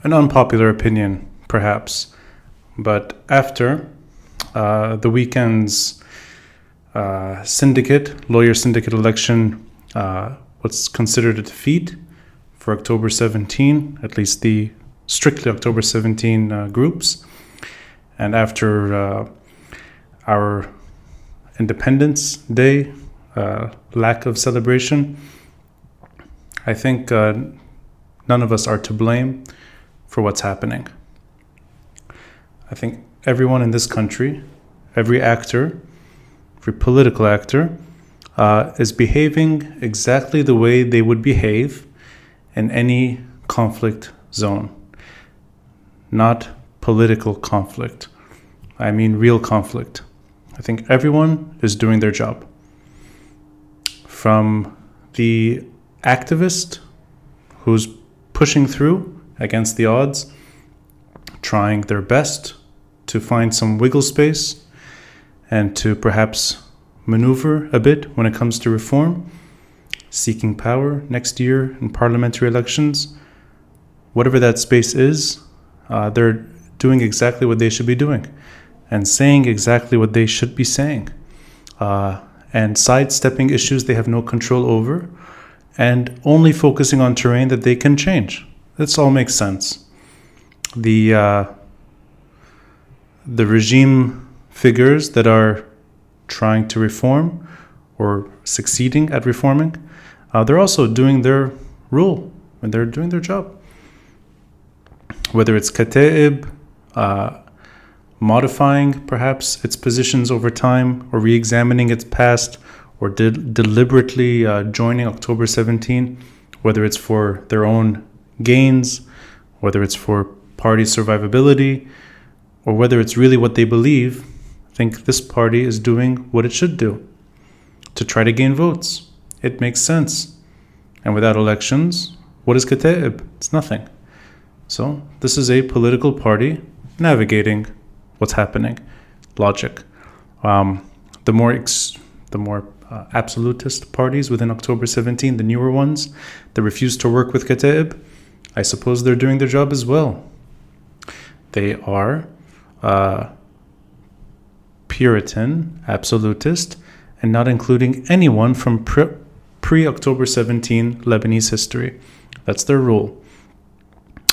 an unpopular opinion, perhaps. But after the weekend's lawyer syndicate election, what's considered a defeat for October 17, at least the strictly October 17 groups, and after our Independence Day lack of celebration, I think none of us are to blame for what's happening. I think everyone in this country, every actor, every political actor, is behaving exactly the way they would behave in any conflict zone. Not political conflict. I mean real conflict. I think everyone is doing their job. From the activist who's pushing through against the odds, trying their best to find some wiggle space and to perhaps maneuver a bit when it comes to reform, seeking power next year in parliamentary elections. Whatever that space is, they're doing exactly what they should be doing and saying exactly what they should be saying, and sidestepping issues they have no control over and only focusing on terrain that they can change. This all makes sense. The regime figures that are trying to reform or succeeding at reforming, they're also doing their role and they're doing their job. Whether it's Kata'ib, modifying perhaps its positions over time or re-examining its past, or deliberately joining October 17, whether it's for their own gains, whether it's for party survivability, or whether it's really what they believe, I think this party is doing what it should do to try to gain votes. It makes sense. And without elections, what is Kata'ib? It's nothing. So this is a political party navigating what's happening. Logic. The more absolutist parties within October 17, the newer ones that refuse to work with Kata'ib, I suppose they're doing their job as well. They are Puritan, absolutist, and not including anyone from pre-October 17 Lebanese history. That's their rule.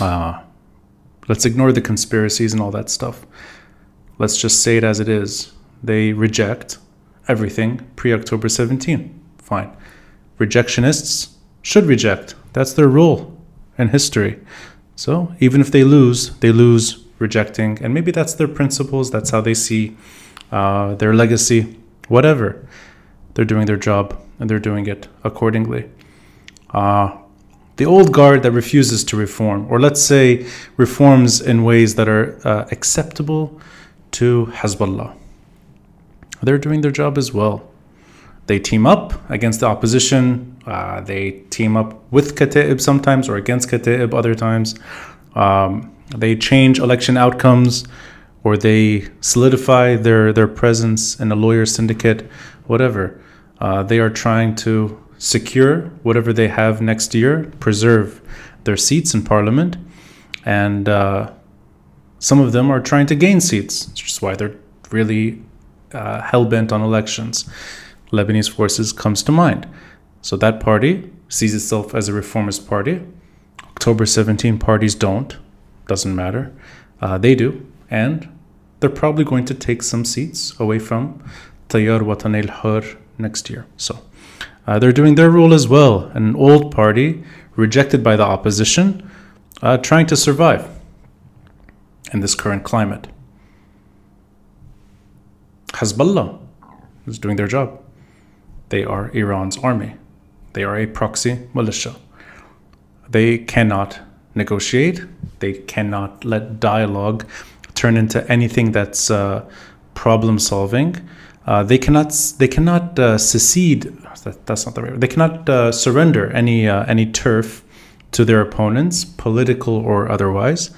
Let's ignore the conspiracies and all that stuff. Let's just say it as it is. They reject everything pre-October 17. Fine. Rejectionists should reject. That's their role in history. So even if they lose rejecting. And maybe that's their principles. That's how they see their legacy. Whatever. They're doing their job and they're doing it accordingly. The old guard that refuses to reform, or let's say reforms in ways that are acceptable to Hezbollah, they're doing their job as well. They team up against the opposition. They team up with Kata'ib sometimes or against Kata'ib other times. They change election outcomes, or they solidify their presence in a lawyer syndicate, whatever. They are trying to secure whatever they have next year, preserve their seats in parliament, and some of them are trying to gain seats, which is why they're really hell-bent on elections. Lebanese Forces comes to mind. So that party sees itself as a reformist party. October 17 parties don't. Doesn't matter. They do. And they're probably going to take some seats away from Tayyar Watan al-Hur next year. So they're doing their role as well. An old party rejected by the opposition, trying to survive in this current climate. Hezbollah is doing their job. They are Iran's army. They are a proxy militia. They cannot negotiate. They cannot let dialogue turn into anything that's problem solving. They cannot secede. That's not the right word. They cannot surrender any turf to their opponents, political or otherwise,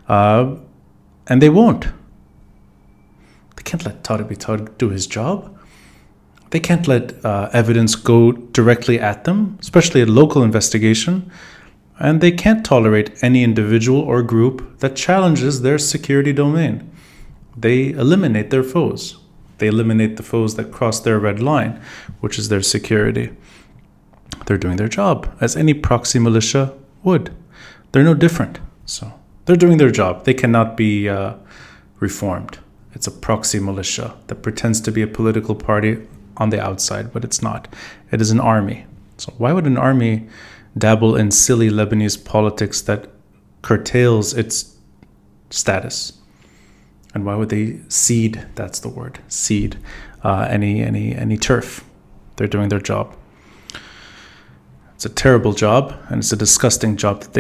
and they won't. They can't let Tariq do his job. They can't let evidence go directly at them, especially a local investigation. And they can't tolerate any individual or group that challenges their security domain. They eliminate their foes. They eliminate the foes that cross their red line, which is their security. They're doing their job, as any proxy militia would. They're no different. So they're doing their job. They cannot be reformed. It's a proxy militia that pretends to be a political party on the outside, but it's not. It is an army. So why would an army dabble in silly Lebanese politics that curtails its status? And why would they cede, that's the word, cede, any turf? They're doing their job. It's a terrible job, and it's a disgusting job that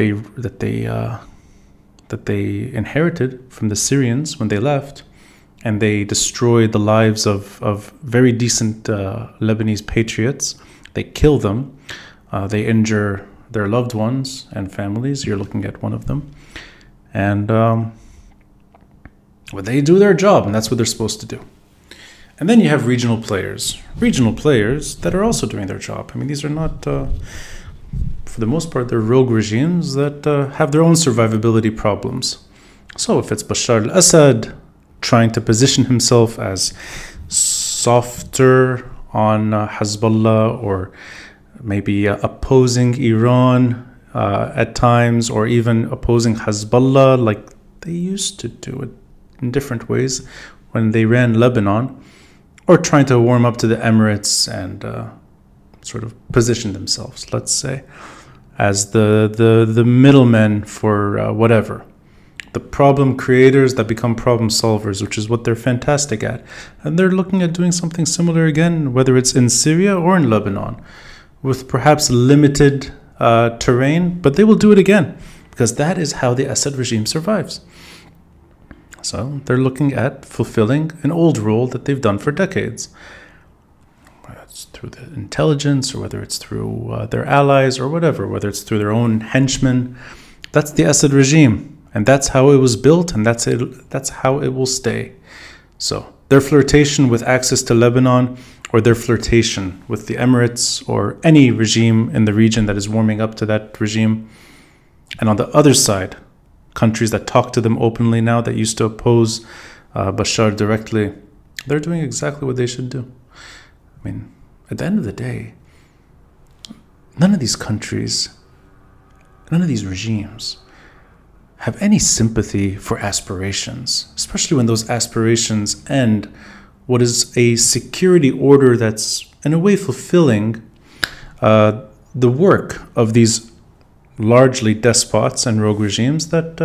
they inherited from the Syrians when they left, and they destroyed the lives of very decent Lebanese patriots. They kill them. They injure their loved ones and families. You're looking at one of them. And well, they do their job, and that's what they're supposed to do. And then you have regional players that are also doing their job. I mean, these are not, for the most part, they're rogue regimes that have their own survivability problems. So if it's Bashar al-Assad trying to position himself as softer on Hezbollah, or maybe opposing Iran at times, or even opposing Hezbollah like they used to do it in different ways when they ran Lebanon, or trying to warm up to the Emirates and sort of position themselves, let's say, as the middlemen for whatever. The problem creators that become problem solvers, which is what they're fantastic at. And they're looking at doing something similar again, whether it's in Syria or in Lebanon, with perhaps limited terrain, but they will do it again, because that is how the Assad regime survives. So they're looking at fulfilling an old role that they've done for decades. Whether it's through the intelligence, or whether it's through their allies, or whatever, whether it's through their own henchmen. That's the Assad regime, and that's how it was built, and that's how it will stay. So their flirtation with access to Lebanon, or their flirtation with the Emirates, or any regime in the region that is warming up to that regime. And on the other side, countries that talk to them openly now, that used to oppose Bashar directly, they're doing exactly what they should do. I mean, at the end of the day, none of these countries, none of these regimes have any sympathy for aspirations, especially when those aspirations end what is a security order that's in a way fulfilling the work of these largely despots and rogue regimes that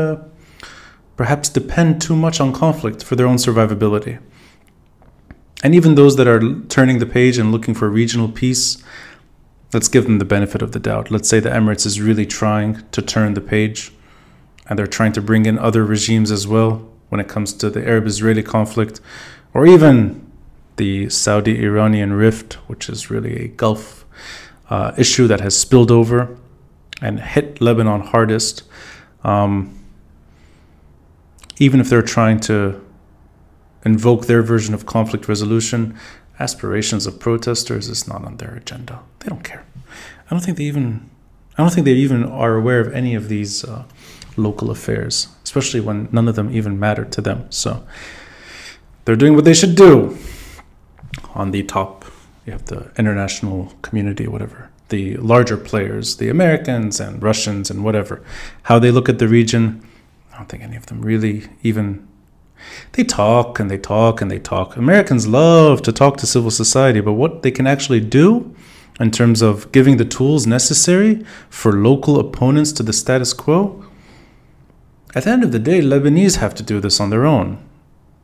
perhaps depend too much on conflict for their own survivability. And even those that are turning the page and looking for regional peace, let's give them the benefit of the doubt. Let's say the Emirates is really trying to turn the page, and they're trying to bring in other regimes as well when it comes to the Arab-Israeli conflict, or even the Saudi-Iranian rift, which is really a Gulf issue that has spilled over and hit Lebanon hardest. Even if they're trying to invoke their version of conflict resolution, aspirations of protesters is not on their agenda. They don't care. I don't think they even are aware of any of these local affairs, especially when none of them even matter to them. So they're doing what they should do. On the top, you have the international community, whatever, the larger players, the Americans and Russians and whatever, how they look at the region. I don't think any of them really even, they talk and they talk and they talk. Americans love to talk to civil society, but what they can actually do in terms of giving the tools necessary for local opponents to the status quo, at the end of the day, Lebanese have to do this on their own.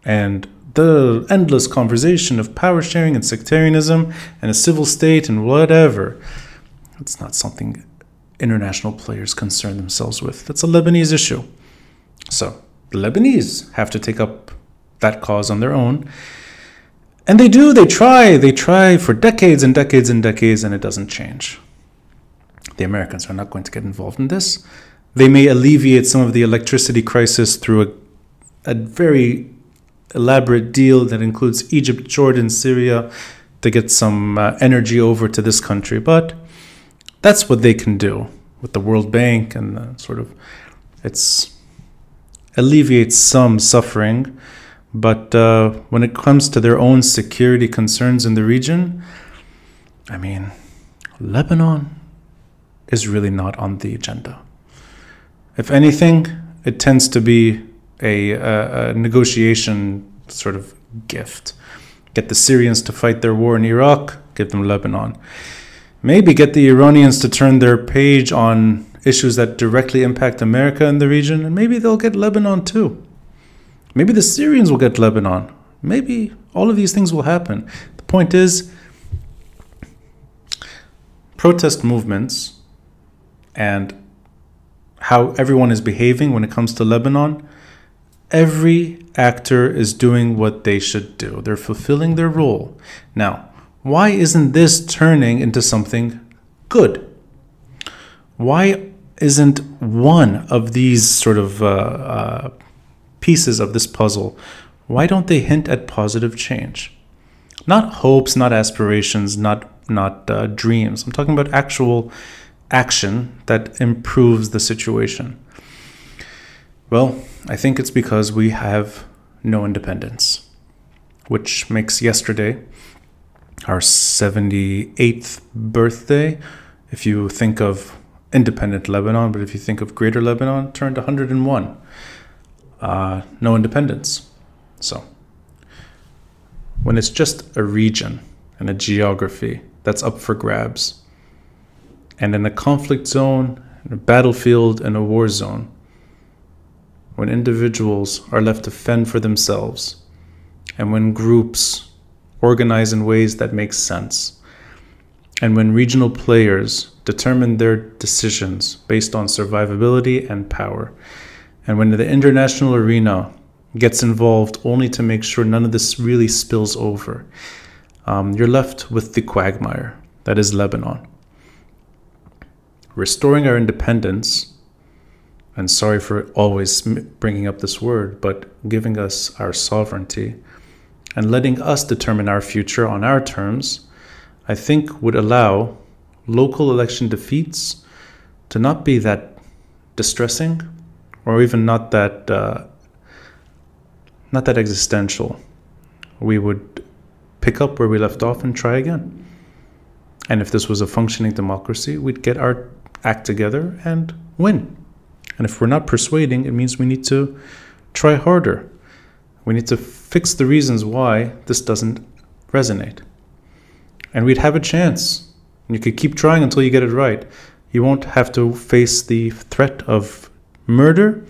And the endless conversation of power sharing and sectarianism and a civil state and whatever, it's not something international players concern themselves with. That's a Lebanese issue. So the Lebanese have to take up that cause on their own. And they try for decades and decades and decades, and it doesn't change. The Americans are not going to get involved in this. They may alleviate some of the electricity crisis through a very elaborate deal that includes Egypt, Jordan, Syria, to get some energy over to this country. But that's what they can do. with the World Bank, and sort of it's alleviates some suffering. But when it comes to their own security concerns in the region, I mean, Lebanon is really not on the agenda. If anything, it tends to be a negotiation sort of gift. Get the Syrians to fight their war in Iraq, give them Lebanon. Maybe get the Iranians to turn their page on issues that directly impact America in the region, and maybe they'll get Lebanon too. Maybe the Syrians will get Lebanon. Maybe all of these things will happen. The point is, protest movements and how everyone is behaving when it comes to Lebanon, every actor is doing what they should do. They're fulfilling their role. Now, why isn't this turning into something good? Why isn't one of these sort of pieces of this puzzle, why don't they hint at positive change? Not hopes, not aspirations, not dreams. I'm talking about actual action that improves the situation. Well, I think it's because we have no independence, which makes yesterday our 78th birthday. If you think of independent Lebanon, but if you think of Greater Lebanon, turned 101. No independence. So when it's just a region and a geography that's up for grabs, and in a conflict zone, in a battlefield, and a war zone, when individuals are left to fend for themselves, and when groups organize in ways that make sense, and when regional players determine their decisions based on survivability and power, and when the international arena gets involved only to make sure none of this really spills over, you're left with the quagmire that is Lebanon. Restoring our independence, and sorry for always bringing up this word, but giving us our sovereignty and letting us determine our future on our terms, I think would allow local election defeats to not be that distressing, or even not that existential. We would pick up where we left off and try again. And if this was a functioning democracy, we'd get our act together and win. And if we're not persuading, it means we need to try harder. We need to fix the reasons why this doesn't resonate. And we'd have a chance. You could keep trying until you get it right. You won't have to face the threat of murder,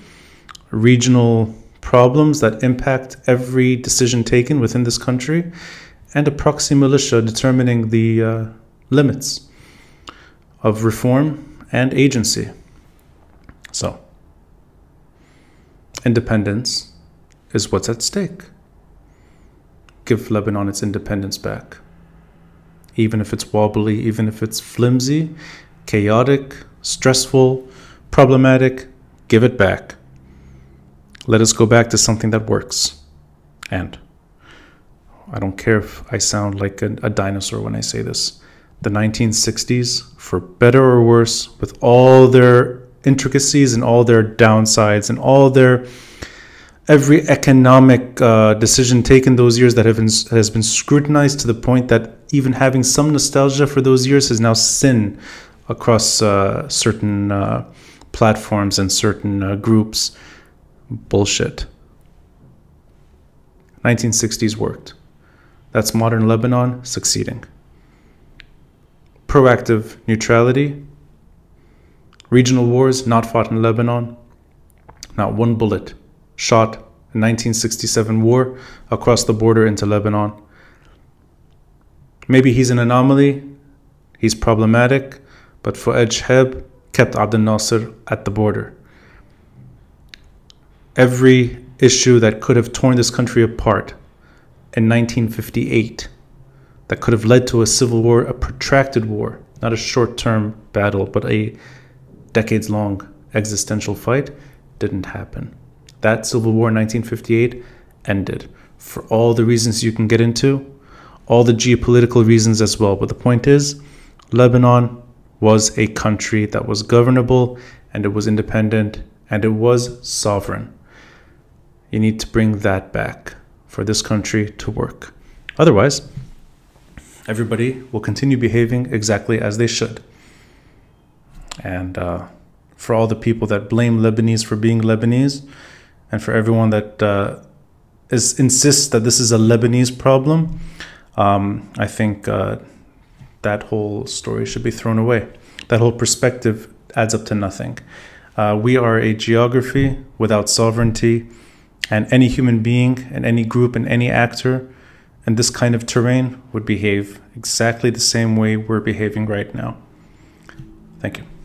regional problems that impact every decision taken within this country, and a proxy militia determining the limits of reform and agency. So, independence is what's at stake. Give Lebanon its independence back. Even if it's wobbly, even if it's flimsy, chaotic, stressful, problematic, give it back. Let us go back to something that works. And I don't care if I sound like a dinosaur when I say this. The 1960s, for better or worse, with all their intricacies and all their downsides and all their every economic decision taken those years that has been scrutinized to the point that even having some nostalgia for those years is now sin across certain platforms and certain groups. Bullshit. 1960s worked. That's modern Lebanon succeeding. Proactive neutrality. Regional wars not fought in Lebanon. Not one bullet shot in 1967 war across the border into Lebanon. Maybe he's an anomaly. He's problematic. But Fuad Shahab kept Abdel Nasser at the border. Every issue that could have torn this country apart in 1958, that could have led to a civil war, a protracted war, not a short-term battle, but a decades-long existential fight, didn't happen. That civil war in 1958 ended for all the reasons you can get into, all the geopolitical reasons as well. But the point is, Lebanon was a country that was governable, and it was independent, and it was sovereign. You need to bring that back for this country to work. Otherwise, everybody will continue behaving exactly as they should. And for all the people that blame Lebanese for being Lebanese, and for everyone that insists that this is a Lebanese problem, I think that whole story should be thrown away. That whole perspective adds up to nothing. We are a geography without sovereignty, and any human being and any group and any actor in this kind of terrain would behave exactly the same way we're behaving right now. Thank you.